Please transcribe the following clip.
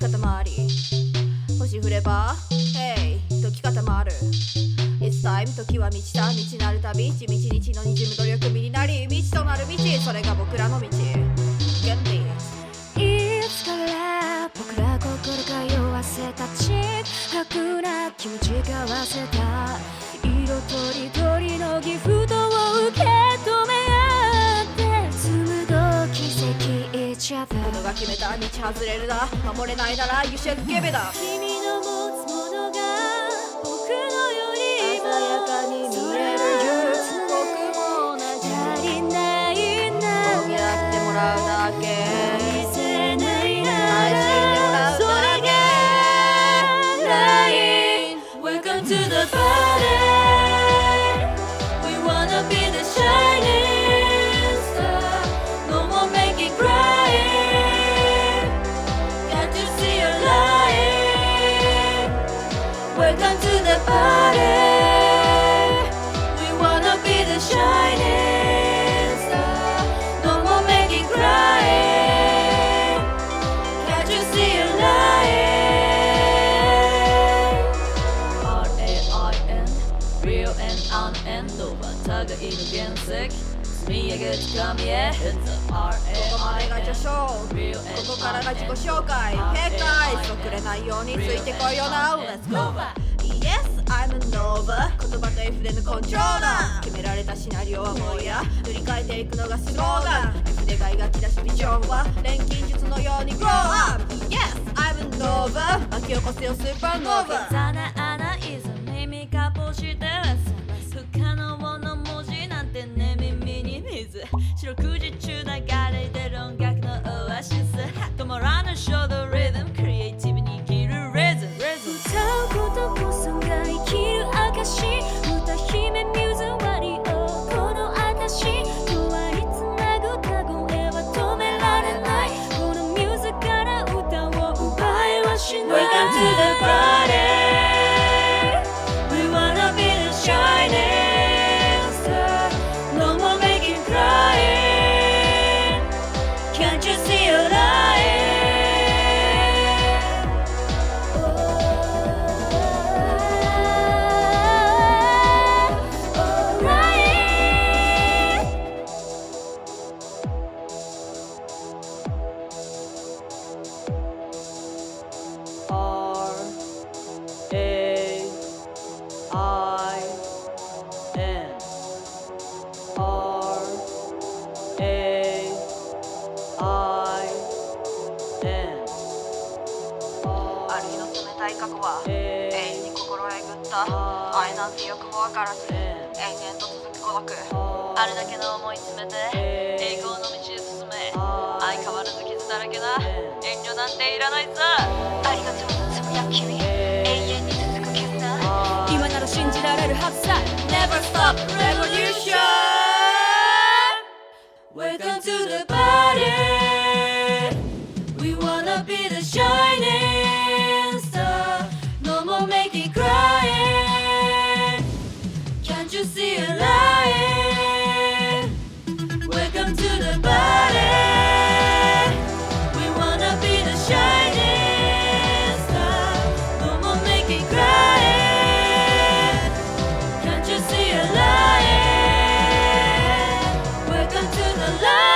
固まり星降れば Hey 時固まる It's time 時は満ちた道なる旅地道日のにじむ努力身になり道となる道それが僕らの道 Get me いつから僕ら心通わせたちくな気持ち交わせた色とりどりのギフトを受け止め合って紡ぐ奇跡 each other 僕が決めた道外れるな守れないなら You should give it up 君の持つものが僕のよりも鮮やかに見える僕も同じ足りないな補ってもらうだけ見せないな愛してもらうだけ RAiN Welcome to the party We wanna be the shining star No more making crying Can't you see you're lying Welcome to the party We wanna be the shining star No more making crying Can't you see you're lying RAiN Rio and unend 互いの原石積み上げ掴みへ In the ここまでが序章 RAiN ここからが自己紹介閉会遅れないようについてこいよな Let's go Yes, I'm a Nova 言葉と絵筆のコントローラー決められたシナリオはもうや塗り替えていくのがスローガン絵筆が描き出すビジョンは錬金術のように Grow up Yes, I'm a Nova 巻き起こせよスーパーノーバな穴泉耳かぼして不可能の文字なんてね耳に水四六時中流れてる音楽のオアシス止まらぬショートリズムクリエイティブに生きるレズ歌うことこそが生きる証歌姫ミューズワリオこの私とはいつなぐ歌声は止められないこのミューズから歌を奪いはしない Welcome to the party We wanna be the shining star No more making crying Can't you see you're lyingある日の冷たい過去は永遠に心えぐった愛なんてよくもわからず延々と続く孤独あるだけの思い詰めて栄光の道へ進め相変わらず傷だらけだ遠慮なんていらないさありがとうつぶやく君永遠に続く君だ今なら信じられるはずさ Never stop revolution Welcome to the party We wanna be the shining star No more making crying Can't you see you're lying Welcome to the party We wanna be the shining star No more making crying Can't you see you're lying Welcome to the light